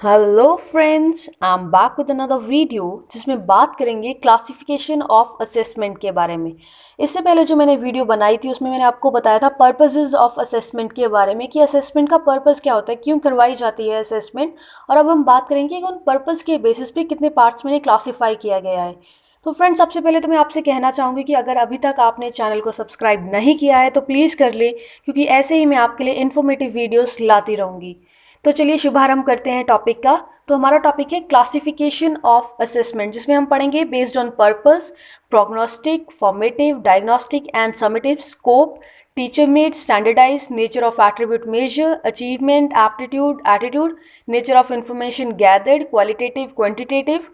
Hello friends, I am back with another video जिसमें बात करेंगे क्लासिफिकेशन ऑफ असेसमेंट के बारे में। इससे पहले जो मैंने वीडियो बनाई थी उसमें मैंने आपको बताया था पर्पसेस ऑफ असेसमेंट के बारे में कि असेसमेंट का पर्पस क्या होता है, क्यों करवाई जाती है असेसमेंट। और अब हम बात करेंगे कि उन पर्पस के बेसिस पे कितने पार्ट्स में क्लासीफाई किया गया है। तो फ्रेंड्स, सबसे पहले तो मैं आपसे कहना चाहूँगी कि अगर अभी तक आपने चैनल को सब्सक्राइब नहीं किया है तो प्लीज़ कर ले, क्योंकि ऐसे ही मैं आपके लिए इन्फॉर्मेटिव वीडियोस लाती रहूँगी। तो चलिए शुभारंभ करते हैं टॉपिक का। तो हमारा टॉपिक है क्लासिफिकेशन ऑफ असेसमेंट, जिसमें हम पढ़ेंगे based on purpose, prognostic, formative, diagnostic and summative, scope, teacher made, standardize, nature of attribute measure, achievement, aptitude, attitude, nature of information gathered, qualitative, quantitative,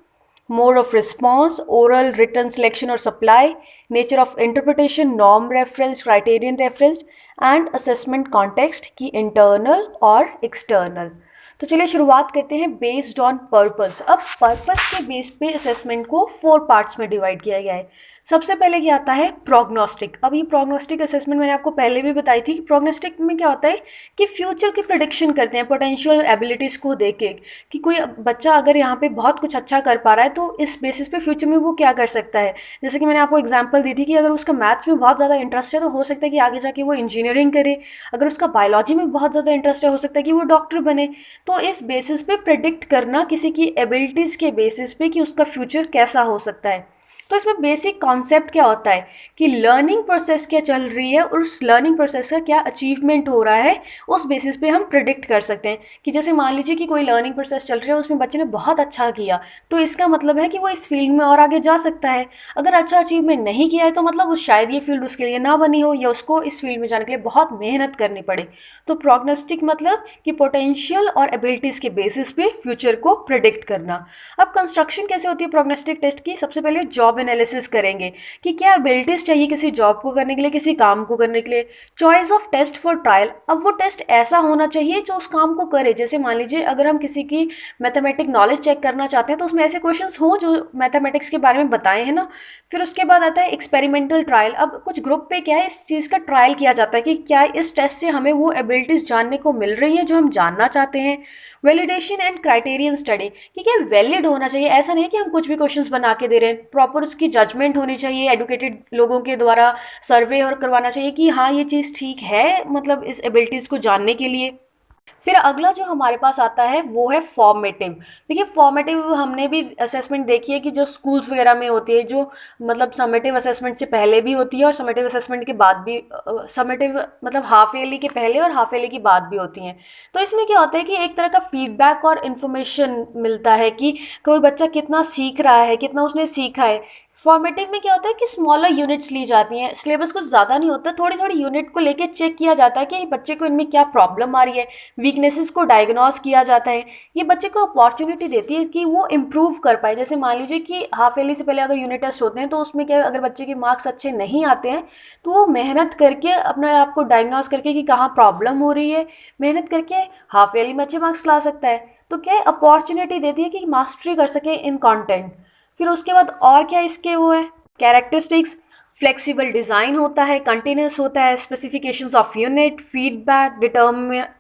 mode of response, oral, written selection or supply, nature of interpretation, norm referenced, criterion referenced, and assessment context की internal और external। तो चलिए शुरुआत करते हैं based on purpose. अब purpose के base पे असेसमेंट को 4 पार्ट्स में डिवाइड किया गया है। सबसे पहले क्या आता है प्रोग्नोस्टिक। अब ये प्रोग्नोस्टिक असेसमेंट मैंने आपको पहले भी बताई थी कि प्रोग्नोस्टिक में क्या होता है कि फ्यूचर की प्रेडिक्शन करते हैं पोटेंशियल एबिलिटीज़ को देख के, कि कोई बच्चा अगर यहाँ पे बहुत कुछ अच्छा कर पा रहा है तो इस बेसिस पे फ्यूचर में वो क्या कर सकता है। जैसे कि मैंने आपको एग्जांपल दी थी कि अगर उसका मैथ्स में बहुत ज़्यादा इंटरेस्ट है तो हो सकता है कि आगे जाके वो इंजीनियरिंग करे। अगर उसका बायोलॉजी में बहुत ज़्यादा इंटरेस्ट है हो सकता है कि वो डॉक्टर बने। तो इस बेसिस पे प्रेडिक्ट करना किसी की एबिलिटीज़ के बेसिस पे कि उसका फ्यूचर कैसा हो सकता है। तो इसमें बेसिक कॉन्सेप्ट क्या होता है कि लर्निंग प्रोसेस क्या चल रही है और उस लर्निंग प्रोसेस का क्या अचीवमेंट हो रहा है, उस बेसिस पे हम प्रिडिक्ट कर सकते हैं। कि जैसे मान लीजिए कि कोई लर्निंग प्रोसेस चल रही है, उसमें बच्चे ने बहुत अच्छा किया तो इसका मतलब है कि वो इस फील्ड में और आगे जा सकता है। अगर अच्छा अचीवमेंट नहीं किया है तो मतलब वो शायद ये फील्ड उसके लिए ना बनी हो या उसको इस फील्ड में जाने के लिए बहुत मेहनत करनी पड़े। तो प्रोग्नोस्टिक मतलब कि पोटेंशियल और एबिलिटीज़ के बेसिस पे फ्यूचर को प्रिडिक्ट करना। अब कंस्ट्रक्शन कैसे होती है प्रोग्नोस्टिक टेस्ट की? सबसे पहले जॉब एनालिसिस करेंगे कि क्या एबिलिटीज चाहिए किसी जॉब को करने के लिए, किसी काम को करने के लिए। Choice of test for trial, अब वो टेस्ट ऐसा होना चाहिए जो उस काम को करे। जैसे मान लीजिए अगर हम किसी की मैथमेटिक नॉलेज चेक करना चाहते हैं तो उसमें ऐसे क्वेश्चंस हों जो मैथमेटिक्स के बारे में बताए हैं ना। फिर उसके बाद आता है एक्सपेरिमेंटल ट्रायल। अब कुछ ग्रुप पे क्या है, इस चीज़ का ट्रायल किया जाता है कि क्या इस टेस्ट से हमें वो एबिलिटीज जानने को मिल रही है जो हम जानना चाहते हैं। वैलिडेशन एंड क्राइटेरियन स्टडी, कि क्या वैलिड होना चाहिए, ऐसा नहीं कि हम कुछ भी क्वेश्चंस बना के दे रहे हैं। प्रॉपर उसकी जजमेंट होनी चाहिए, एडुकेटेड लोगों के द्वारा सर्वे और करवाना चाहिए कि हाँ ये चीज़ ठीक है, मतलब इस एबिलिटीज़ को जानने के लिए। फिर अगला जो हमारे पास आता है वो है फॉर्मेटिव। देखिए फॉर्मेटिव हमने भी असेसमेंट देखी है कि जो स्कूल्स वगैरह में होती है, जो मतलब समेटिव असेसमेंट से पहले भी होती है और समेटिव असेसमेंट के बाद भी, समेटिव मतलब हाफ ईयरली के पहले और हाफ ईयरली के बाद भी होती हैं। तो इसमें क्या होता है कि एक तरह का फीडबैक और इन्फॉर्मेशन मिलता है कि कोई बच्चा कितना सीख रहा है, कितना उसने सीखा है। फॉर्मेटिव में क्या होता है कि स्मॉलर यूनिट्स ली जाती हैं, सिलेबस कुछ ज़्यादा नहीं होता, थोड़ी थोड़ी यूनिट को लेके चेक किया जाता है कि बच्चे को इनमें क्या प्रॉब्लम आ रही है, वीकनेसेस को डायग्नोस किया जाता है। ये बच्चे को अपॉर्चुनिटी देती है कि वो इम्प्रूव कर पाए। जैसे मान लीजिए कि हाफ ईयरली से पहले अगर यूनिट टेस्ट होते हैं तो उसमें क्या है, अगर बच्चे के मार्क्स अच्छे नहीं आते हैं तो वो मेहनत करके अपने आप को डायग्नोस करके कि कहाँ प्रॉब्लम हो रही है, मेहनत करके हाफ ईयरली में अच्छे मार्क्स ला सकता है। तो क्या है, अपॉर्चुनिटी देती है कि मास्टरी कर सके इन कॉन्टेंट। फिर उसके बाद और क्या इसके वो है कैरेक्टरिस्टिक्स, फ्लेक्सिबल डिज़ाइन होता है, कंटिन्यूस होता है, specifications of unit, feedback,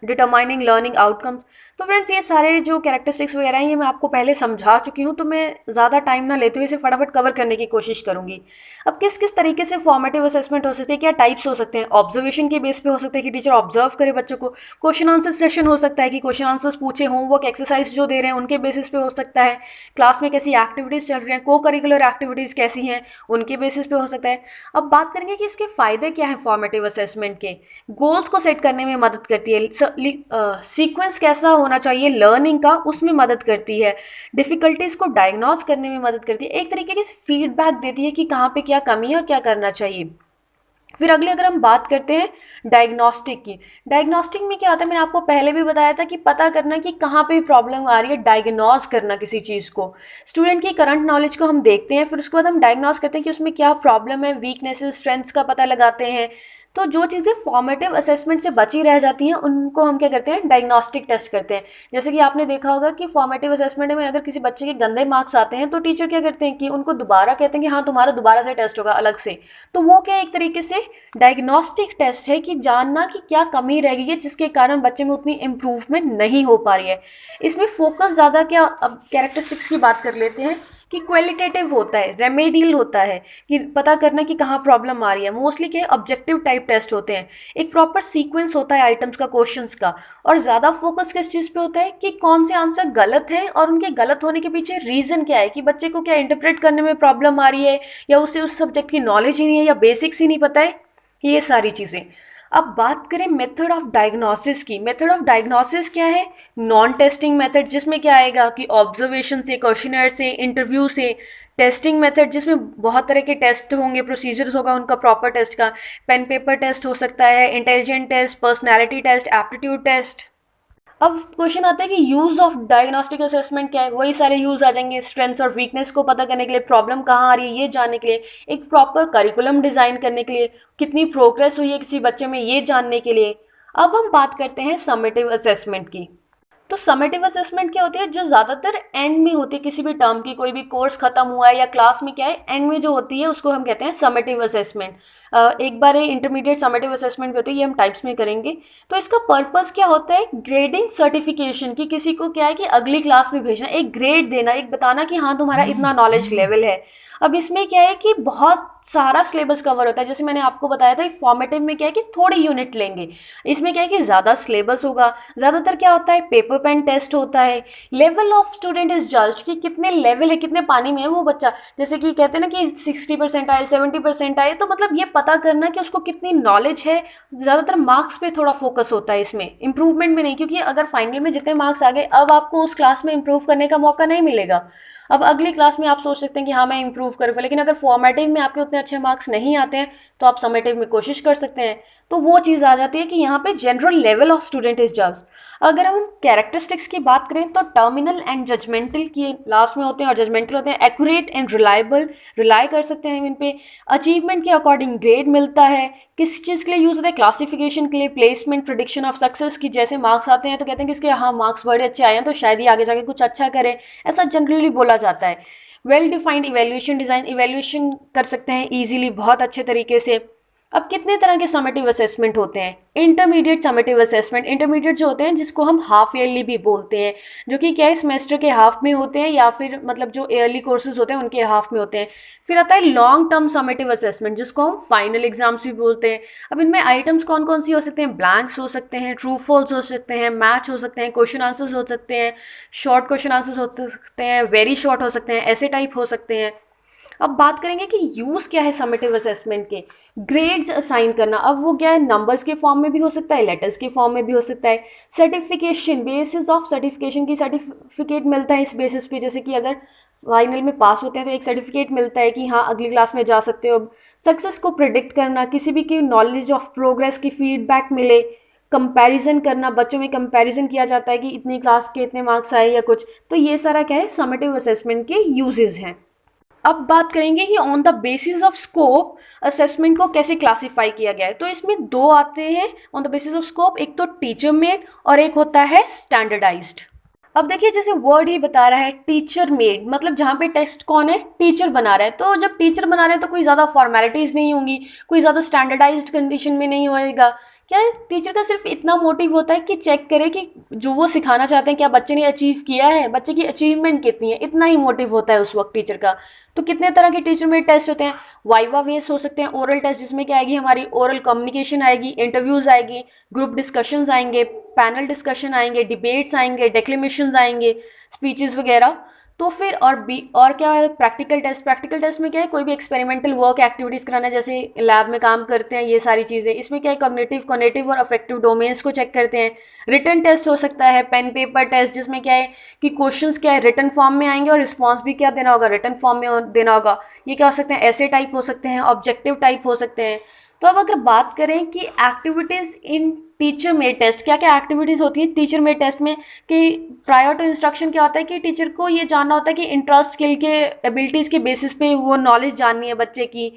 determining learning outcomes. तो फ्रेंड्स ये सारे जो कैरेक्टरिस्टिक्स वगैरह हैं ये मैं आपको पहले समझा चुकी हूँ, तो मैं ज़्यादा टाइम ना लेते हुए इसे फटाफट कवर करने की कोशिश करूँगी। अब किस किस तरीके से फॉर्मेटिव असेसमेंट हो सकते हैं, क्या टाइप्स हो सकते हैं? ऑब्जर्वेशन के बेस पे हो सकता है कि टीचर ऑब्जर्व करे बच्चों को। क्वेश्चन आंसर सेशन हो सकता है कि क्वेश्चन आंसर्स पूछे, होमवर्क एक्सरसाइज जो दे रहे हैं उनके बेसिस पे हो सकता है। क्लास में कैसी एक्टिविटीज़ चल रही हैं, को करिकुलर एक्टिविटीज़ कैसी हैं, उनके बेसिस पे हो सकता है। अब बात करेंगे कि इसके फ़ायदे क्या हैं फॉर्मेटिव असेसमेंट के। गोल्स को सेट करने में मदद करती है, सीक्वेंस कैसा होना चाहिए लर्निंग का उसमें मदद करती है, डिफ़िकल्टीज़ को डायग्नोस करने में मदद करती है, एक तरीके की फीडबैक देती है कि कहाँ पे क्या कमी है और क्या करना चाहिए। फिर अगले अगर हम बात करते हैं डायग्नोस्टिक की, डायग्नोस्टिक में क्या आता है, मैंने आपको पहले भी बताया था कि पता करना कि कहाँ पे प्रॉब्लम आ रही है, डायग्नोस करना किसी चीज़ को। स्टूडेंट की करंट नॉलेज को हम देखते हैं, फिर उसके बाद हम डायग्नोस करते हैं कि उसमें क्या प्रॉब्लम है, वीकनेसेस स्ट्रेंथ्स का पता लगाते हैं। तो जो चीज़ें फॉर्मेटिव असेसमेंट से बची रह जाती हैं उनको हम क्या करते हैं, डायग्नोस्टिक टेस्ट करते हैं। जैसे कि आपने देखा होगा कि फॉर्मेटिव असेसमेंट में अगर किसी बच्चे के गंदे मार्क्स आते हैं तो टीचर क्या करते हैं कि उनको दोबारा कहते हैं कि हाँ तुम्हारा दोबारा से टेस्ट होगा अलग से। तो वो क्या एक तरीके से डायग्नोस्टिक टेस्ट है कि जानना कि क्या कमी रह गई है जिसके कारण बच्चे में उतनी इम्प्रूवमेंट नहीं हो पा रही है। इसमें फोकस ज़्यादा क्या, अब कैरेक्टरिस्टिक्स की बात कर लेते हैं कि क्वालिटेटिव होता है, रेमेडियल होता है कि पता करना कि कहाँ प्रॉब्लम आ रही है। मोस्टली क्या ऑब्जेक्टिव टाइप टेस्ट होते हैं, एक प्रॉपर सीक्वेंस होता है आइटम्स का, क्वेश्चंस का, और ज़्यादा फोकस किस चीज़ पे होता है कि कौन से आंसर गलत हैं और उनके गलत होने के पीछे रीज़न क्या है, कि बच्चे को क्या इंटरप्रेट करने में प्रॉब्लम आ रही है या उसे उस सब्जेक्ट की नॉलेज ही नहीं है या बेसिक्स ही नहीं पता है, ये सारी चीज़ें। अब बात करें मेथड ऑफ डायग्नोसिस की। मेथड ऑफ डायग्नोसिस क्या है, नॉन टेस्टिंग मेथड जिसमें क्या आएगा कि ऑब्जर्वेशन से, क्वेश्चनर से, इंटरव्यू से। टेस्टिंग मेथड जिसमें बहुत तरह के टेस्ट होंगे, प्रोसीजर्स होगा उनका प्रॉपर टेस्ट का, पेन पेपर टेस्ट हो सकता है, intelligent test, personality test, aptitude test. अब क्वेश्चन आता है कि यूज़ ऑफ डायग्नोस्टिक असेसमेंट क्या है, वही सारे यूज़ आ जाएंगे, स्ट्रेंथ्स और वीकनेस को पता करने के लिए, प्रॉब्लम कहाँ आ रही है ये जानने के लिए, एक प्रॉपर करिकुलम डिज़ाइन करने के लिए, कितनी प्रोग्रेस हुई है किसी बच्चे में ये जानने के लिए। अब हम बात करते हैं समेटिव असेसमेंट की। तो समेटिव असेसमेंट क्या होती है, जो ज़्यादातर एंड में होती है किसी भी टर्म की, कोई भी कोर्स खत्म हुआ है या क्लास में क्या है एंड में जो होती है उसको हम कहते हैं समेटिव असेसमेंट। एक बार ये इंटरमीडिएट समेटिव असेसमेंट भी होती है, ये हम टाइप्स में करेंगे। तो इसका पर्पस क्या होता है, ग्रेडिंग सर्टिफिकेशन की, किसी को क्या है कि अगली क्लास में भेजना, एक ग्रेड देना, एक बताना कि हाँ तुम्हारा इतना नॉलेज लेवल है। अब इसमें क्या है कि बहुत सारा सिलेबस कवर होता है, जैसे मैंने आपको बताया था फॉर्मेटिव में क्या है कि थोड़ी यूनिट लेंगे, इसमें क्या है कि ज़्यादा सिलेबस होगा। ज़्यादातर क्या होता है, पेपर पेन टेस्ट होता है। Level of student is judged कि कितने लेवल है, कितने पानी में है वो बच्चा। जैसे कि कहते हैं ना कि 60% आए, 70% आए, तो मतलब ये पता करना कि उसको कितनी नॉलेज है। ज़्यादातर मार्क्स पे थोड़ा फोकस होता है इसमें, इंप्रूवमेंट में नहीं, क्योंकि अगर फाइनल में जितने मार्क्स आ गए अब आपको उस क्लास में इंप्रूव करने का मौका नहीं मिलेगा। अब अगली क्लास में आप सोच सकते हैं कि हाँ मैं इंप्रूव करूँगा, लेकिन अगर फॉर्मेटिव में आपके उतने अच्छे मार्क्स नहीं आते हैं तो आप समेटिव में कोशिश कर सकते हैं। तो वो चीज़ आ जाती है कि यहाँ पे general level of student is judged. अगर हम कैरेक्टरिस्टिक्स की बात करें तो टर्मिनल एंड जजमेंटल की लास्ट में होते हैं और जजमेंटल होते हैं। एक्यूरेट एंड रिलायबल, रिलाई कर सकते हैं हम इन पे। अचीवमेंट के अकॉर्डिंग ग्रेड मिलता है। किस चीज़ के लिए यूज़ होता है, क्लासिफिकेशन के लिए, प्लेसमेंट, प्रिडिक्शन ऑफ सक्सेस की, जैसे मार्क्स आते हैं तो कहते हैं कि इसके हाँ मार्क्स बड़े अच्छे आए हैं तो शायद ही आगे जाके कुछ अच्छा करें, ऐसा जनरली बोला जाता है। Well defined evaluation design, evaluation कर सकते हैं ईजिली बहुत अच्छे तरीके से। अब कितने तरह के समेटिव असेसमेंट होते हैं, इंटरमीडिएट समेटिव असेसमेंट। इंटरमीडिएट जो होते हैं जिसको हम हाफ ईयरली भी बोलते हैं, जो कि क्या है सेमेस्टर के हाफ में होते हैं या फिर मतलब जो ईयरली कोर्सेज होते हैं उनके हाफ में होते हैं। फिर आता है लॉन्ग टर्म समेटिव असेसमेंट जिसको हम फाइनल एग्जाम्स भी बोलते हैं। अब इनमें आइटम्स कौन कौन सी हो सकते हैं, ब्लैंक्स हो सकते हैं, ट्रू फॉल्स हो सकते हैं, मैच हो सकते हैं, क्वेश्चन आंसर्स हो सकते हैं, शॉर्ट क्वेश्चन आंसर्स हो सकते हैं, वेरी शॉर्ट हो सकते हैं, ऐसे टाइप हो सकते हैं। अब बात करेंगे कि यूज़ क्या है समेटिव असेसमेंट के। ग्रेड्स असाइन करना, अब वो क्या है, नंबर्स के फॉर्म में भी हो सकता है, लेटर्स के फॉर्म में भी हो सकता है। सर्टिफिकेशन, बेसिस ऑफ सर्टिफिकेशन की सर्टिफिकेट मिलता है इस बेसिस पे, जैसे कि अगर फाइनल में पास होते हैं तो एक सर्टिफिकेट मिलता है कि हाँ अगली क्लास में जा सकते हो। सक्सेस को प्रिडिक्ट करना, किसी भी की नॉलेज ऑफ प्रोग्रेस की फीडबैक मिले। कंपैरिजन करना, बच्चों में कंपैरिजन किया जाता है कि इतनी क्लास के इतने मार्क्स आए या कुछ, तो ये सारा क्या है समेटिव असेसमेंट के यूजेस हैं। अब बात करेंगे कि on the basis of scope assessment को कैसे क्लासिफाई किया गया है। तो इसमें दो आते हैं on the basis of scope, एक तो टीचर मेड और एक होता है स्टैंडर्डाइज्ड। अब देखिए जैसे वर्ड ही बता रहा है टीचर मेड, मतलब जहाँ पे टेस्ट कौन है, टीचर बना रहा है। तो जब टीचर बना रहे हैं तो कोई ज़्यादा फॉर्मेलिटीज़ नहीं होंगी, कोई ज़्यादा स्टैंडर्डाइज्ड कंडीशन में नहीं होएगा। क्या है, टीचर का सिर्फ इतना मोटिव होता है कि चेक करे कि जो वो सिखाना चाहते हैं क्या बच्चे ने अचीव किया है, बच्चे की अचीवमेंट कितनी है, इतना ही मोटिव होता है उस वक्त टीचर का। तो कितने तरह के टीचर मेड टेस्ट होते हैं, वाइवा बेस्ड हो सकते हैं, ओरल टेस्ट जिसमें क्या आएगी हमारी ओरल कम्युनिकेशन आएगी, इंटरव्यूज़ आएगी, ग्रुप डिस्कशंस आएंगे, पैनल डिस्कशन आएंगे, डिबेट्स आएंगे, डेक्लेमेशंस आएंगे, स्पीचेस वगैरह। तो फिर और क्या है, प्रैक्टिकल टेस्ट। प्रैक्टिकल टेस्ट में क्या है, कोई भी एक्सपेरिमेंटल वर्क एक्टिविटीज़ कराना, जैसे लैब में काम करते हैं, ये सारी चीज़ें। इसमें क्या है, कॉग्निटिव और अफेक्टिव डोमेन्स को चेक करते हैं। रिटन टेस्ट हो सकता है, पेन पेपर टेस्ट, जिसमें क्या है कि क्वेश्चंस क्या है रिटन फॉर्म में आएंगे और रिस्पॉन्स भी क्या देना होगा, रिटन फॉर्म में देना होगा। ये क्या हो सकते हैं, ऐसे टाइप हो सकते हैं, ऑब्जेक्टिव टाइप हो सकते हैं। तो अब अगर बात करें कि एक्टिविटीज़ इन टीचर मेड टेस्ट, क्या क्या एक्टिविटीज़ होती है टीचर मेड टेस्ट में, कि प्रायर टू इंस्ट्रक्शन क्या होता है कि टीचर को ये जानना होता है कि इंटरेस्ट, स्किल के, एबिलिटीज़ के बेसिस पे वो नॉलेज जाननी है बच्चे की।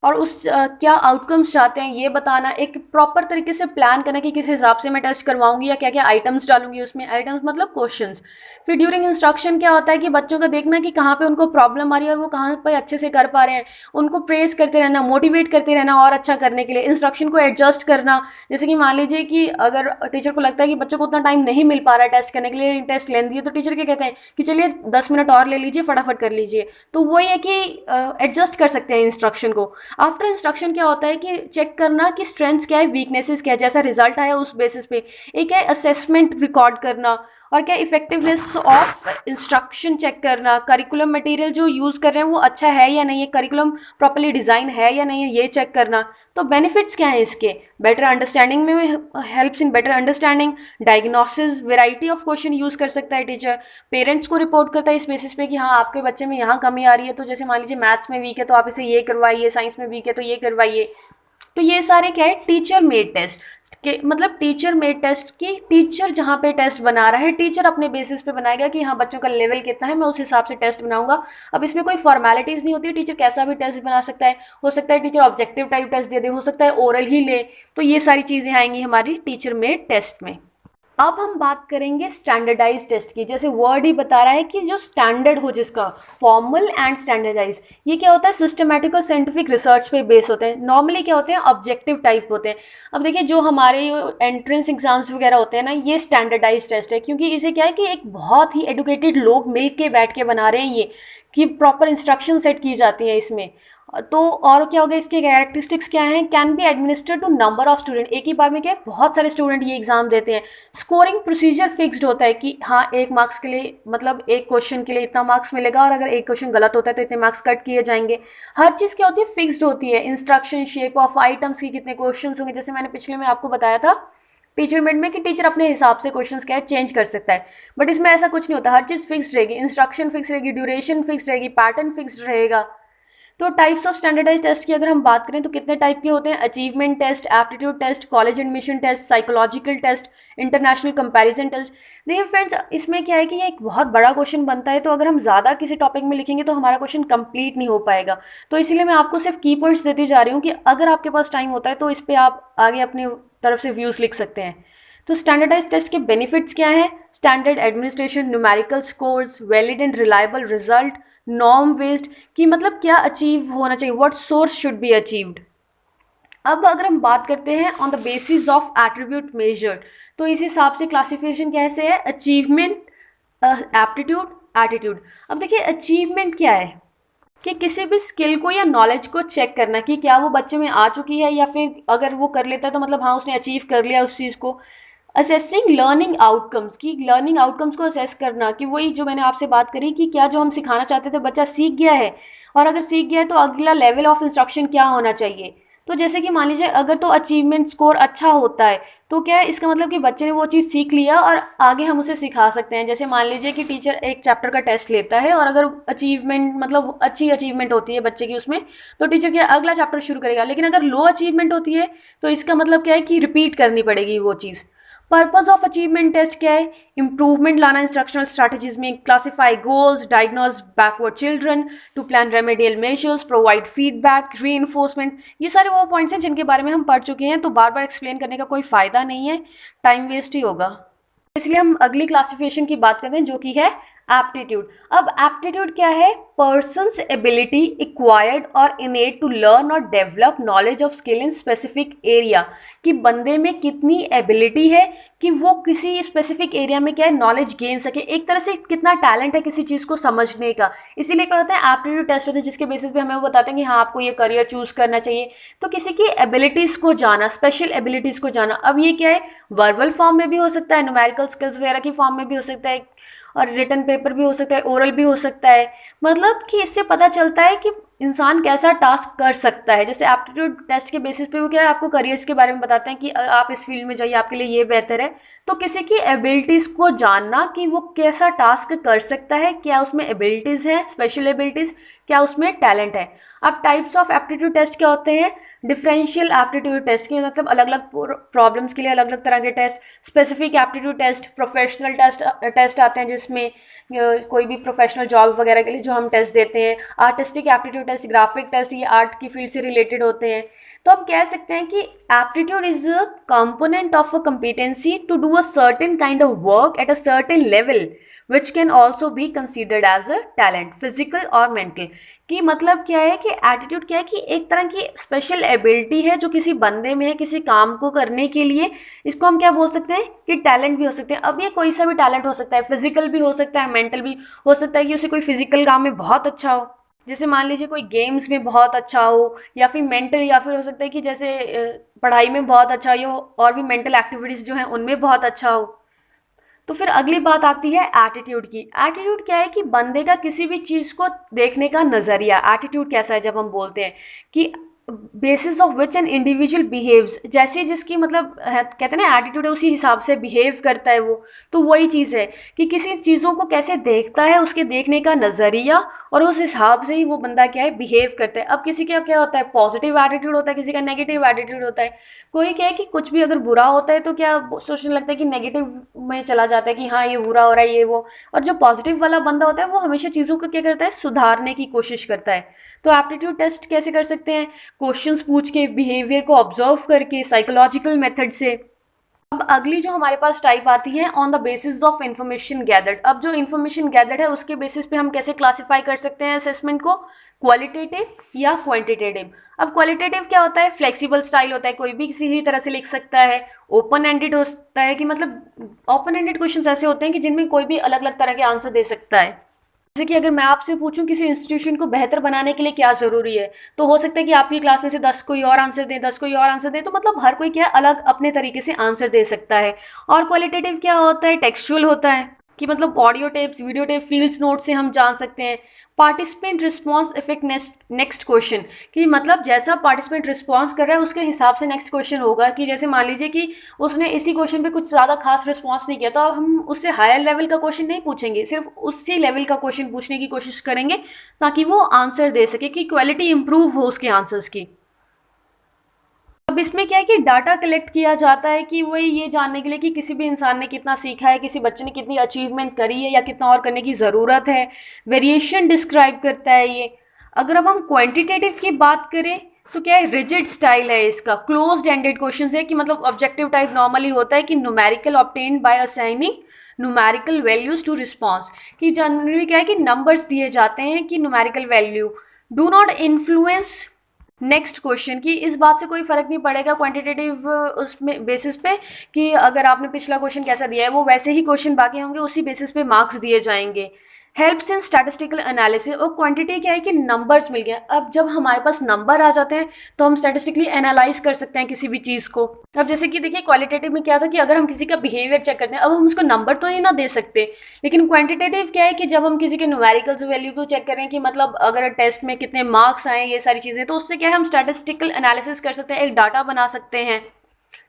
और उस क्या आउटकम्स चाहते हैं ये बताना, एक प्रॉपर तरीके से प्लान करना कि किस हिसाब से मैं टेस्ट करवाऊंगी या क्या क्या आइटम्स डालूंगी उसमें, आइटम्स मतलब क्वेश्चंस। फिर ड्यूरिंग इंस्ट्रक्शन क्या होता है कि बच्चों का देखना कि कहाँ पे उनको प्रॉब्लम आ रही है और वो कहाँ पे अच्छे से कर पा रहे हैं, उनको प्रेज करते रहना, मोटिवेट करते रहना और अच्छा करने के लिए, इंस्ट्रक्शन को एडजस्ट करना। जैसे कि मान लीजिए कि अगर टीचर को लगता है कि बच्चों को उतना टाइम नहीं मिल पा रहा है टेस्ट करने के लिए, टेस्ट लेंदी है, तो टीचर क्या कहते हैं कि चलिए 10 मिनट और ले लीजिए, फटाफट कर लीजिए। तो वही है कि एडजस्ट कर सकते हैं इंस्ट्रक्शन को। आफ्टर इंस्ट्रक्शन क्या होता है कि चेक करना कि स्ट्रेंथ्स क्या है, वीकनेसेस क्या है, जैसा रिजल्ट आया उस बेसिस पे। एक है असेसमेंट रिकॉर्ड करना, और क्या इफेक्टिवनेस ऑफ इंस्ट्रक्शन चेक करना, करिकुलम मटेरियल जो यूज़ कर रहे हैं वो अच्छा है या नहीं है, करिकुलम प्रॉपर्ली डिज़ाइन है या नहीं है, ये चेक करना। तो बेनिफिट्स क्या हैं इसके, बेटर अंडरस्टैंडिंग में helps in better understanding, diagnosis, variety of question use कर सकता है टीचर, पेरेंट्स को रिपोर्ट करता है इस बेसिस पे कि हाँ आपके बच्चे में यहाँ कमी आ रही है, तो जैसे मान लीजिए मैथ्स में वीक है तो आप इसे ये करवाइए, साइंस में वीक है तो ये करवाइए। तो ये सारे क्या है, टीचर मेड टेस्ट के मतलब टीचर मेड टेस्ट की, टीचर जहाँ पे टेस्ट बना रहा है टीचर अपने बेसिस पे बनाएगा कि हाँ बच्चों का लेवल कितना है, मैं उस हिसाब से टेस्ट बनाऊंगा। अब इसमें कोई फॉर्मेलिटीज़ नहीं होती, टीचर कैसा भी टेस्ट बना सकता है, हो सकता है टीचर ऑब्जेक्टिव टाइप टेस्ट दे दे, हो सकता है ओरल ही ले। तो ये सारी चीज़ें आएंगी हमारी टीचर मेड टेस्ट में। अब हम बात करेंगे स्टैंडर्डाइज टेस्ट की। जैसे वर्ड ही बता रहा है कि जो स्टैंडर्ड हो, जिसका फॉर्मल एंड स्टैंडर्डाइज, ये क्या होता है, सिस्टमैटिक और साइंटिफिक रिसर्च पे बेस होते हैं। नॉर्मली क्या होते हैं, ऑब्जेक्टिव टाइप होते हैं। अब देखिए जो हमारे एंट्रेंस एग्जाम्स वगैरह होते हैं ना, ये स्टैंडर्डाइज टेस्ट है, क्योंकि इसे क्या है कि एक बहुत ही एडुकेटेड लोग मिल के बैठ के बना रहे हैं ये, कि प्रॉपर इंस्ट्रक्शन सेट की जाती हैं इसमें। तो और क्या होगा, इसके कैरेक्टरिस्टिक्स क्या हैं, can be administered to number of student, एक ही बार में क्या है बहुत सारे स्टूडेंट ये एग्जाम देते हैं। स्कोरिंग प्रोसीजर फिक्स्ड होता है कि हाँ एक मार्क्स के लिए मतलब एक क्वेश्चन के लिए इतना मार्क्स मिलेगा, और अगर एक क्वेश्चन गलत होता है तो इतने मार्क्स कट किए जाएंगे। हर चीज़ क्या होती है, फिक्स्ड होती है। इंस्ट्रक्शन, शेप ऑफ आइटम्स की कितने क्वेश्चन होंगे, जैसे मैंने पिछले में आपको बताया था टीचर मेड में कि टीचर अपने हिसाब से क्वेश्चंस क्या है चेंज कर सकता है, बट इसमें ऐसा कुछ नहीं होता, हर चीज़ फिक्स्ड रहेगी, इंस्ट्रक्शन फिक्स रहेगी, ड्यूरेशन फिक्स रहेगी, पैटर्न फिक्स्ड रहेगा। तो टाइप्स ऑफ स्टैंडर्डाइज टेस्ट की अगर हम बात करें तो कितने टाइप के होते हैं, achievement test, aptitude test, college admission test, psychological test, international comparison test. देखिए फ्रेंड्स, इसमें क्या है कि ये एक बहुत बड़ा क्वेश्चन बनता है, तो अगर हम ज़्यादा किसी टॉपिक में लिखेंगे तो हमारा क्वेश्चन कंप्लीट नहीं हो पाएगा। तो इसीलिए मैं आपको सिर्फ की पॉइंट्स देती जा रही हूँ कि अगर आपके पास टाइम होता है तो इस पर आप आगे अपने तरफ से व्यूज़ लिख सकते हैं। तो स्टैंडर्डाइज टेस्ट के बेनिफिट्स क्या हैं, standard administration, numerical scores, valid and reliable result, norm based, कि मतलब क्या अचीव होना चाहिए, what source should be achieved. अब अगर हम बात करते हैं on the basis of attribute measured, तो इस हिसाब से क्लासिफिकेशन कैसे है, अचीवमेंट, एप्टीट्यूड, एटीट्यूड। अब देखिए अचीवमेंट क्या है, कि किसी भी स्किल को या नॉलेज को चेक करना कि क्या वो बच्चे में आ चुकी है, या फिर अगर वो कर लेता है तो मतलब हाँ उसने अचीव कर लिया उस चीज़ को। असेसिंग लर्निंग आउटकम्स, की लर्निंग आउटकम्स को असेस करना, कि वही जो मैंने आपसे बात करी कि क्या जो हम सिखाना चाहते थे बच्चा सीख गया है, और अगर सीख गया है तो अगला लेवल ऑफ इंस्ट्रक्शन क्या होना चाहिए। तो जैसे कि मान लीजिए अगर तो अचीवमेंट स्कोर अच्छा होता है तो क्या है, इसका मतलब कि बच्चे ने वो चीज़ सीख लिया और आगे हम उसे सिखा सकते हैं। जैसे मान लीजिए कि टीचर एक चैप्टर का टेस्ट लेता है और अगर अचीवमेंट मतलब अच्छी अचीवमेंट होती है बच्चे की उसमें, तो टीचर क्या अगला चैप्टर शुरू करेगा। लेकिन अगर लो अचीवमेंट होती है तो इसका मतलब क्या है कि रिपीट करनी पड़ेगी वो चीज़। पर्पस ऑफ अचीवमेंट टेस्ट क्या है, इंप्रूवमेंट लाना इंस्ट्रक्शनल स्ट्रैटेजीज में, classify goals, diagnose backward children, to plan remedial measures, provide feedback, re, ये सारे वो पॉइंट्स हैं जिनके बारे में हम पढ़ चुके हैं, तो बार बार एक्सप्लेन करने का कोई फ़ायदा नहीं है, टाइम वेस्ट ही होगा। इसलिए हम अगली क्लासिफिकेशन की बात करते हैं जो कि है एप्टीट्यूड। अब एप्टीट्यूड क्या है, पर्सन्स एबिलिटी एक्वायर्ड और इनेट टू लर्न और develop knowledge of skill in specific area, कि बंदे में कितनी एबिलिटी है कि वो किसी स्पेसिफिक एरिया में क्या है नॉलेज गेन सके, एक तरह से कितना टैलेंट है किसी चीज़ को समझने का। इसीलिए क्या होता है एप्टीट्यूड टेस्ट होते हैं जिसके बेसिस पे हमें वो बताते हैं कि हाँ आपको ये करियर चूज करना चाहिए। तो किसी की एबिलिटीज़ को जाना, स्पेशल एबिलिटीज़ को जाना। अब ये क्या है, वर्बल फॉर्म में भी हो सकता है, न्यूमेरिकल स्किल्स वगैरह की फॉर्म में भी हो सकता है, और रिटन पेपर भी हो सकता है, ओरल भी हो सकता है। मतलब कि इससे पता चलता है कि इंसान कैसा टास्क कर सकता है। जैसे एप्टीट्यूड टेस्ट के बेसिस पे वो क्या है आपको करियर्स के बारे में बताते हैं कि आप इस फील्ड में जाइए, आपके लिए ये बेहतर है। तो किसी की एबिलिटीज़ को जानना कि वो कैसा टास्क कर सकता है, क्या उसमें एबिलिटीज़ हैं, स्पेशल एबिलिटीज़, क्या उसमें टैलेंट है। अब टाइप्स ऑफ एप्टीट्यूड टेस्ट क्या होते हैं, डिफरेंशियल एप्टीट्यूड टेस्ट के मतलब अलग अलग प्रॉब्लम्स के लिए अलग अलग तरह के test, specific aptitude test, professional test आते हैं जिसमें कोई भी प्रोफेशनल जॉब वगैरह के लिए जो हम टेस्ट देते हैं, artistic aptitude test, graphic test, ये आर्ट की फील्ड से रिलेटेड होते हैं। तो हम कह सकते हैं कि aptitude is a component of a competency to do a certain kind of work at a certain level which can also be considered as a talent, physical और मेंटल। कि मतलब क्या है कि एटीट्यूड क्या है कि एक तरह की स्पेशल एबिलिटी है जो किसी बंदे में है किसी काम को करने के लिए। इसको हम क्या बोल सकते हैं कि टैलेंट भी हो सकते हैं। अब ये कोई सा भी टैलेंट हो सकता है, फिजिकल भी हो सकता है, मेंटल भी हो सकता है कि उसे कोई फिजिकल काम में बहुत अच्छा हो, जैसे मान लीजिए कोई गेम्स में बहुत अच्छा हो, या फिर मेंटल, या फिर हो सकता है कि जैसे पढ़ाई में बहुत अच्छा हो और भी मेंटल एक्टिविटीज़ जो हैं उनमें बहुत अच्छा हो। तो फिर अगली बात आती है एटीट्यूड की। एटीट्यूड क्या है कि बंदे का किसी भी चीज़ को देखने का नज़रिया। एटीट्यूड कैसा है, जब हम बोलते हैं कि basis of which an individual behaves, जैसी जिसकी मतलब कहते हैं ना एटीट्यूड है, उसी हिसाब से बिहेव करता है वो। तो वही चीज़ है कि किसी चीज़ों को कैसे देखता है, उसके देखने का नज़रिया, और उस हिसाब से ही वो बंदा क्या है बिहेव करता है। अब किसी का क्या होता है, पॉजिटिव एटीट्यूड होता है, किसी का नेगेटिव एटीट्यूड होता है। कोई क्या है कि कुछ भी अगर बुरा होता है तो क्या सोचने लगता है कि नेगेटिव में चला जाता है कि हाँ ये बुरा हो रहा है ये वो। और जो पॉजिटिव वाला बंदा होता है वो हमेशा चीज़ों को क्या करता है, सुधारने की कोशिश करता है। तो एप्टीट्यूड टेस्ट कैसे कर सकते हैं, क्वेश्चंस पूछ के, बिहेवियर को ऑब्जर्व करके, साइकोलॉजिकल मेथड से। अब अगली जो हमारे पास टाइप आती है on the basis of information gathered. अब जो इंफॉर्मेशन गैदर्ड है उसके बेसिस पे हम कैसे क्लासिफाई कर सकते हैं असेसमेंट को, क्वालिटेटिव या क्वांटिटेटिव। अब क्वालिटेटिव क्या होता है, फ्लेक्सिबल स्टाइल होता है, कोई भी किसी भी तरह से लिख सकता है। ओपन एंडेड होता है कि मतलब ओपन एंडेड क्वेश्चंस ऐसे होते हैं कि जिनमें कोई भी अलग अलग तरह के आंसर दे सकता है। जैसे कि अगर मैं आपसे पूछूं किसी इंस्टीट्यूशन को बेहतर बनाने के लिए क्या ज़रूरी है, तो हो सकता है कि आपकी क्लास में से 10 कोई और आंसर दे, 10 कोई और आंसर दे, तो मतलब हर कोई क्या अलग अपने तरीके से आंसर दे सकता है। और क्वालिटेटिव क्या होता है, टेक्सचुअल होता है कि मतलब audio tapes, video tape, fields note से हम जान सकते हैं। Participant response effect next question, कि मतलब जैसा पार्टिसिपेंट रिस्पॉन्स कर रहा है उसके हिसाब से नेक्स्ट क्वेश्चन होगा। कि जैसे मान लीजिए कि उसने इसी क्वेश्चन पे कुछ ज़्यादा खास रिस्पॉन्स नहीं किया, तो अब हम उससे हायर लेवल का क्वेश्चन नहीं पूछेंगे, सिर्फ उसी लेवल का क्वेश्चन पूछने की कोशिश करेंगे ताकि वो आंसर दे सके, कि क्वालिटी इंप्रूव हो उसके आंसर्स की। अब इसमें क्या है कि डाटा कलेक्ट किया जाता है कि वही ये जानने के लिए कि किसी भी इंसान ने कितना सीखा है, किसी बच्चे ने कितनी अचीवमेंट करी है या कितना और करने की ज़रूरत है। वेरिएशन डिस्क्राइब करता है ये। अगर अब हम क्वांटिटेटिव की बात करें तो क्या है, रिजिड स्टाइल है इसका, क्लोज्ड एंडेड क्वेश्चंस है कि मतलब ऑब्जेक्टिव टाइप नॉर्मली होता है कि numerical obtained by assigning numerical values to response. कि जनरली क्या है कि नंबर्स दिए जाते हैं कि numerical value do not influence next question. की इस बात से कोई फर्क नहीं पड़ेगा क्वांटिटेटिव उसमें बेसिस पे कि अगर आपने पिछला क्वेश्चन कैसा दिया है वो वैसे ही क्वेश्चन बाकी होंगे, उसी बेसिस पे मार्क्स दिए जाएंगे। Helps in statistical analysis. और क्वांटिटी क्या है कि नंबर्स मिल गए। अब जब हमारे पास नंबर आ जाते हैं तो हम स्टैटिस्टिकली एनालाइज कर सकते हैं किसी भी चीज़ को। अब जैसे कि देखिए क्वालिटेटिव में क्या था कि अगर हम किसी का बिहेवियर चेक करते हैं, अब हम उसको नंबर तो ही ना दे सकते, लेकिन क्वांटिटेटिव क्या है कि जब हम किसी के न्यूमेरिकल्स वैल्यू को चेक करें कि मतलब अगर टेस्ट में कितने मार्क्स आए, ये सारी चीज़ें, तो उससे क्या है हम स्टैटिस्टिकल एनालिसिस कर सकते हैं, एक डाटा बना सकते हैं।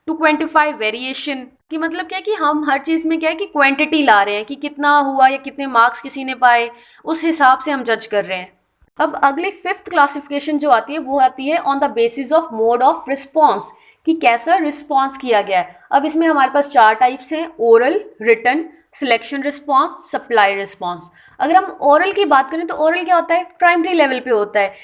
टू क्वांटिफाई वेरिएशन, कि मतलब क्या है कि हम हर चीज़ में क्या है कि क्वांटिटी ला रहे हैं कि कितना हुआ या कितने मार्क्स किसी ने पाए, उस हिसाब से हम जज कर रहे हैं। अब अगली फिफ्थ क्लासिफिकेशन जो आती है वो आती है on the basis of mode of response, कि कैसा रिस्पॉन्स किया गया है। अब इसमें हमारे पास 4 टाइप्स हैं, oral, written, selection response, supply response. अगर हम ओरल की बात करें तो ओरल क्या होता है, प्राइमरी लेवल पे होता है।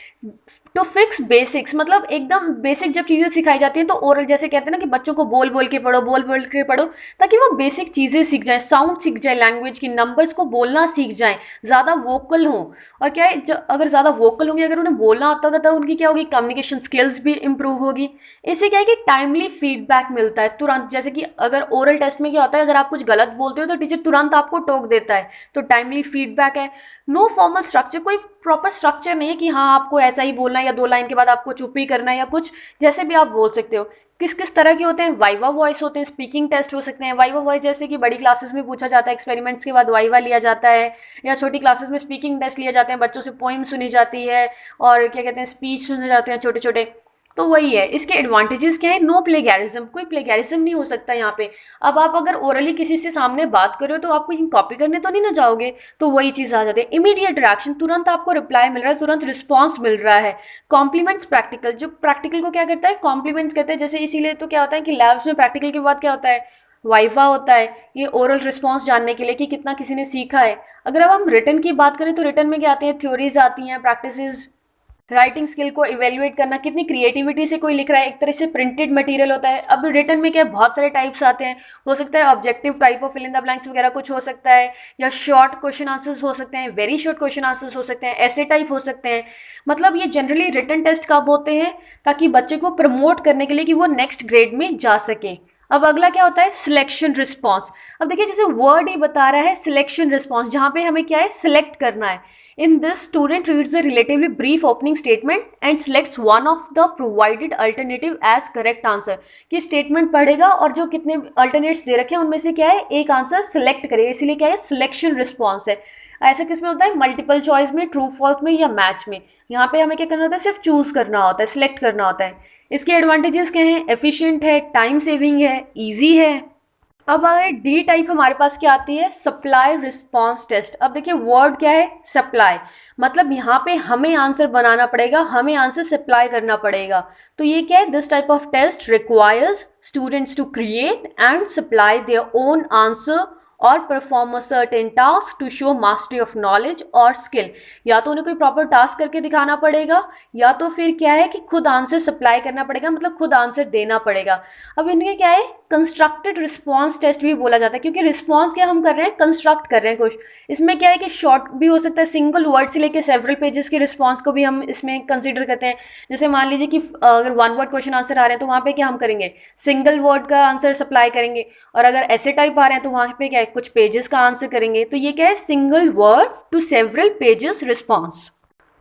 टू फिक्स बेसिक्स, मतलब एकदम बेसिक जब चीज़ें सिखाई जाती हैं तो ओरल, जैसे कहते हैं ना कि बच्चों को बोल बोल के पढ़ो, बोल बोल के पढ़ो, ताकि वो बेसिक चीज़ें सीख जाएं, साउंड सीख जाए, लैंग्वेज की, नंबर्स को बोलना सीख जाएं, ज़्यादा वोकल हों। और क्या है, अगर ज़्यादा वोकल होंगे, अगर उन्हें बोलना आता होगा तो उनकी क्या होगी, कम्युनिकेशन स्किल्स भी इंप्रूव होगी। इससे क्या है कि टाइमली फीडबैक मिलता है तुरंत। जैसे कि अगर ओरल टेस्ट में क्या होता है, अगर आप कुछ गलत बोलते हो तो टीचर तुरंत आपको टोक देता है, तो टाइमली फीडबैक है। नो फॉर्मल स्ट्रक्चर, कोई प्रॉपर स्ट्रक्चर नहीं है कि हाँ आपको ऐसा ही बोलना है या 2 लाइन के बाद आपको चुप ही करना है या कुछ, जैसे भी आप बोल सकते हो। किस किस तरह के होते हैं, वाइवा वॉइस होते हैं, स्पीकिंग टेस्ट हो सकते हैं। वाइवा वॉइस जैसे कि बड़ी क्लासेस में पूछा जाता है, एक्सपेरिमेंट्स के बाद वाइवा लिया जाता है, या छोटी क्लासेस में स्पीकिंग टेस्ट लिए जाते हैं, बच्चों से पोइम सुनी जाती है और क्या कहते हैं स्पीच सुने जाते हैं छोटे छोटे। तो वही है, इसके एडवांटेजेस क्या है, नो प्लेगैरिज्म, कोई प्लेगैरिज्म नहीं हो सकता यहाँ पे। अब आप अगर ओरली किसी से सामने बात करो तो आपको कहीं कॉपी करने तो नहीं ना जाओगे, तो वही चीज़ आ जाती है। इमीडिएट रिएक्शन, तुरंत आपको रिप्लाई मिल रहा है, तुरंत रिस्पॉन्स मिल रहा है। कॉम्प्लीमेंट्स प्रैक्टिकल, जो प्रैक्टिकल को क्या करता है, कॉम्प्लीमेंट्स कहते हैं। जैसे इसीलिए तो क्या होता है कि लैब्स में प्रैक्टिकल के बाद क्या होता है, वाइवा होता है ये ओरल रिस्पॉन्स जानने के लिए कि कितना किसी ने सीखा है। अगर अब हम रिटन की बात करें तो रिटन में क्या आती है, थ्योरीज आती हैं, प्रैक्टिसेस, राइटिंग स्किल को इवेल्युएट करना, कितनी क्रिएटिविटी से कोई लिख रहा है, एक तरह से प्रिंटेड मटेरियल होता है। अब रिटन में क्या है, बहुत सारे टाइप्स आते हैं, हो सकता है objective type of fill in the blanks वगैरह कुछ हो सकता है, या शॉर्ट क्वेश्चन आंसर्स हो सकते हैं, वेरी शॉर्ट क्वेश्चन आंसर्स हो सकते हैं, ऐसे टाइप हो सकते हैं। मतलब ये जनरली रिटन टेस्ट कब होते हैं, ताकि बच्चे को प्रमोट करने के लिए कि वो नेक्स्ट ग्रेड में जा सके। अब अगला क्या होता है, सिलेक्शन रिस्पॉन्स। अब देखिए जैसे वर्ड ही बता रहा है सिलेक्शन रिस्पॉन्स, जहाँ पे हमें क्या है, सिलेक्ट करना है। In this student reads a relatively brief opening statement and selects one of the provided alternative as correct answer. कि स्टेटमेंट पढ़ेगा और जो कितने अल्टरनेट्स दे रखे हैं उनमें से क्या है, एक आंसर सिलेक्ट करेगा, इसीलिए क्या है, सिलेक्शन रिस्पॉन्स है। ऐसा किस में होता है, मल्टीपल चॉइस में, ट्रू फॉल्स में या मैच में। यहाँ पे हमें क्या करना होता है, सिर्फ चूज करना होता है, सिलेक्ट करना होता है। इसके एडवांटेजेस क्या हैं, एफिशिएंट है, टाइम सेविंग है, इजी है। अब अगर डी टाइप हमारे पास क्या आती है, सप्लाई रिस्पॉन्स टेस्ट। अब देखिए वर्ड क्या है, सप्लाई, मतलब यहाँ पे हमें आंसर बनाना पड़ेगा, हमें आंसर सप्लाई करना पड़ेगा। तो ये क्या है, this type of test requires students to create and supply their own answer और perform a certain task to show mastery of knowledge और स्किल। या तो उन्हें कोई प्रॉपर टास्क करके दिखाना पड़ेगा, या तो फिर क्या है कि खुद आंसर सप्लाई करना पड़ेगा, मतलब खुद आंसर देना पड़ेगा। अब इनके क्या है, कंस्ट्रक्टेड रिस्पॉन्स टेस्ट भी बोला जाता है, क्योंकि रिस्पॉन्स क्या हम कर रहे हैं, कंस्ट्रक्ट कर रहे हैं कुछ। इसमें क्या है कि शॉर्ट भी हो सकता है, सिंगल वर्ड से लेकर सेवरल पेजेस के रिस्पॉन्स को भी हम इसमें कंसिडर करते हैं। जैसे मान लीजिए कि अगर वन वर्ड क्वेश्चन आंसर आ रहे हैं तो वहाँ पे क्या हम करेंगे, सिंगल वर्ड का आंसर सप्लाई करेंगे, और अगर ऐसे टाइप आ रहे हैं तो वहाँ पे क्या है, कुछ पेजेस का आंसर करेंगे। तो ये क्या है, single word to several pages response.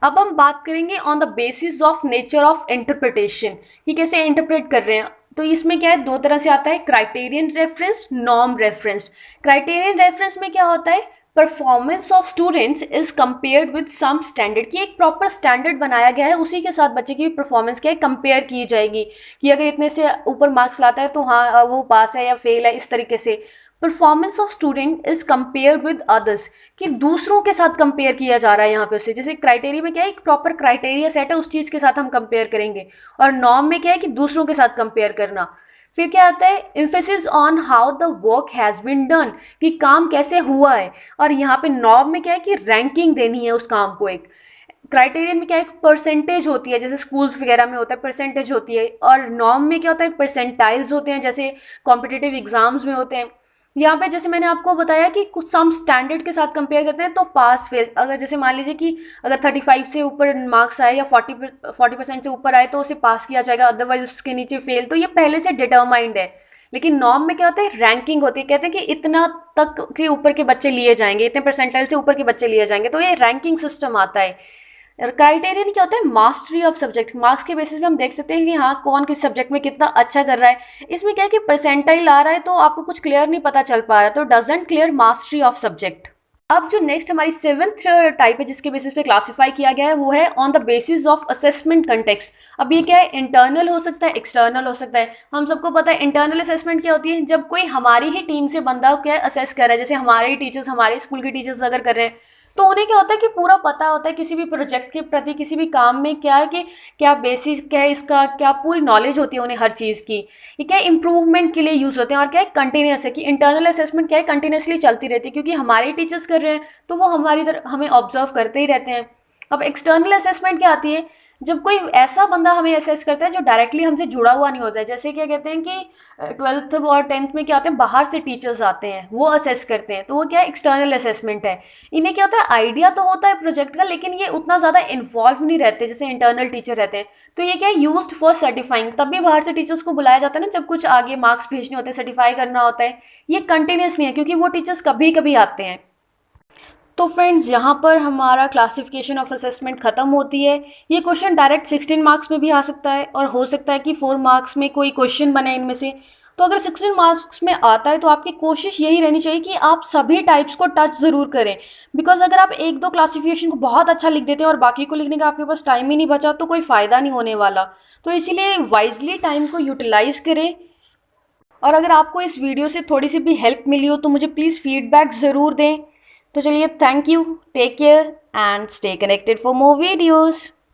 अब हम बात करेंगे on the basis of nature of interpretation, कि कैसे इंटरप्रेट कर रहे हैं। तो इसमें क्या है, दो तरह से आता है, criterion reference, norm reference. Criterion reference में क्या होता है, performance of students is compared with some standard, की एक प्रॉपर स्टैंडर्ड बनाया गया है, उसी के साथ बच्चे की परफॉर्मेंस क्या है, कंपेयर की जाएगी, कि अगर इतने से ऊपर मार्क्स लाता है तो हाँ वो पास है या फेल है, इस तरीके से। Performance of student is compare with others, कि दूसरों के साथ कंपेयर किया जा रहा है यहाँ पे उससे। जैसे क्राइटेरिया में क्या है, एक प्रॉपर क्राइटेरिया सेट है, उस चीज़ के साथ हम कंपेयर करेंगे, और नॉर्म में क्या है कि दूसरों के साथ कंपेयर करना। फिर क्या आता है, emphasis on how the work has been done, कि काम कैसे हुआ है। और यहाँ पे नॉर्म में क्या है कि रैंकिंग देनी है उस काम को। एक क्राइटेरियन में क्या है, एक परसेंटेज होती है, जैसे स्कूल्स वगैरह में होता है परसेंटेज होती है, और नॉर्म में क्या होता है, परसेंटाइल्स होते हैं, जैसे कॉम्पिटिटिव एग्जाम्स में होते हैं। यहाँ पे जैसे मैंने आपको बताया कि कुछ सम स्टैंडर्ड के साथ कंपेयर करते हैं तो पास फेल, अगर जैसे मान लीजिए कि अगर 35 से ऊपर मार्क्स आए या 40% से ऊपर आए तो उसे पास किया जाएगा, अदरवाइज उसके नीचे फेल। तो ये पहले से डिटरमाइंड है। लेकिन नॉर्म में क्या होता है, रैंकिंग होती है, कहते हैं कि इतना तक के ऊपर के बच्चे लिए जाएंगे, इतने परसेंटाइल से ऊपर के बच्चे लिए जाएंगे, तो ये रैंकिंग सिस्टम आता है। क्राइटेरियन क्या होता है, मास्टरी ऑफ सब्जेक्ट, मार्क्स के बेसिस पे हम देख सकते हैं कि हाँ कौन किस सब्जेक्ट में कितना अच्छा कर रहा है। इसमें क्या है कि परसेंटाइल आ रहा है तो आपको कुछ क्लियर नहीं पता चल पा रहा है, तो doesn't clear mastery of subject. अब जो नेक्स्ट हमारी सेवंथ टाइप है जिसके बेसिस पे क्लासिफाई किया गया है, वो है on the basis of assessment context. अब ये क्या है, इंटरनल हो सकता है, एक्सटर्नल हो सकता है। हम सबको पता है इंटरनल असेसमेंट क्या होती है, जब कोई हमारी ही टीम से बंदा क्या असेस कर रहा है, जैसे हमारे ही टीचर्स, हमारे स्कूल के टीचर्स अगर कर रहे हैं, तो उन्हें क्या होता है कि पूरा पता होता है किसी भी प्रोजेक्ट के प्रति, किसी भी काम में क्या है कि क्या बेसिस क्या है इसका, क्या पूरी नॉलेज होती है उन्हें हर चीज़ की। ये क्या है, इंप्रूवमेंट के लिए यूज़ होते हैं। और क्या है, कंटिन्यूस है, कि इंटरनल असेसमेंट क्या है, कंटिन्यूसली चलती रहती है, क्योंकि हमारे टीचर्स कर रहे हैं तो वो हमारी तरफ हमें ऑब्जर्व करते ही रहते हैं। अब एक्सटर्नल असेसमेंट क्या आती है, जब कोई ऐसा बंदा हमें असेस करता है जो डायरेक्टली हमसे जुड़ा हुआ नहीं होता है। जैसे क्या कहते हैं कि 12th और 10th में क्या होते हैं, बाहर से टीचर्स आते हैं, वो असेस करते हैं, तो वो क्या है, एक्सटर्नल असेसमेंट है। इन्हें क्या होता है, आइडिया तो होता है प्रोजेक्ट का, लेकिन ये उतना ज़्यादा इन्वॉल्व नहीं रहते जैसे इंटरनल टीचर रहते हैं। तो ये क्या है, यूज्ड फॉर सर्टिफाइंग, तब भी बाहर से टीचर्स को बुलाया जाता है ना, जब कुछ आगे मार्क्स भेजने होते हैं, सर्टिफाई करना होता है। ये कंटिन्यूस नहीं है, क्योंकि वो टीचर्स कभी कभी आते हैं। तो फ्रेंड्स यहाँ पर हमारा क्लासिफिकेशन ऑफ असेसमेंट ख़त्म होती है। ये क्वेश्चन डायरेक्ट 16 मार्क्स में भी आ सकता है, और हो सकता है कि 4 मार्क्स में कोई क्वेश्चन बने इनमें से। तो अगर 16 मार्क्स में आता है तो आपकी कोशिश यही रहनी चाहिए कि आप सभी टाइप्स को टच ज़रूर करें। बिकॉज अगर आप एक दो क्लासिफिकेशन को बहुत अच्छा लिख देते हैं और बाकी को लिखने का आपके पास टाइम ही नहीं बचा, तो कोई फ़ायदा नहीं होने वाला। तो इसीलिए वाइजली टाइम को यूटिलाइज़ करें। और अगर आपको इस वीडियो से थोड़ी सी भी हेल्प मिली हो तो मुझे प्लीज़ फीडबैक ज़रूर दें। तो चलिए, thank you, take care and stay connected for more videos.